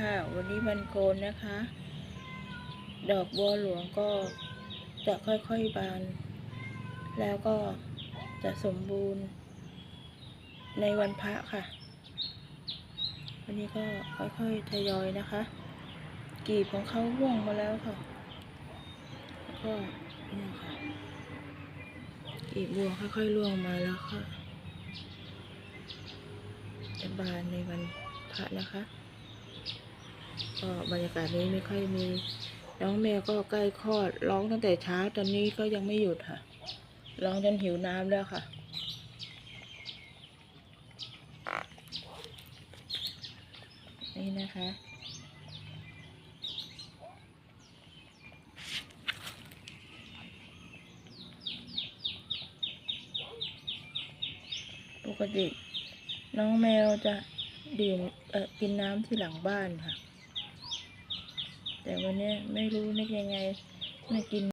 ค่ะวันนี้วันโกนนะคะ ดอกบัวหลวงก็จะค่อยๆบาน แล้วก็จะสมบูรณ์ในวันพระค่ะ วันนี้ก็ค่อยๆทยอยนะคะกลีบของเขาร่วงมาแล้วค่ะแล้วก็เนี่ยค่ะกลีบบัวค่อยๆร่วงมาแล้วค่ะจะบานในวันพระนะคะก็บรรยากาศนี้ไม่ค่อยมีน้องแมวก็ใกล้คลอดร้องตั้งแต่เช้าตอนนี้ก็ยังไม่หยุดค่ะร้องจนหิวน้ำแล้วค่ะนี่นะคะปกติน้องแมวจะดื่มกินน้ำที่หลังบ้านค่ะแต่วันนี้ไม่รู้นึกยังไงไม่กิน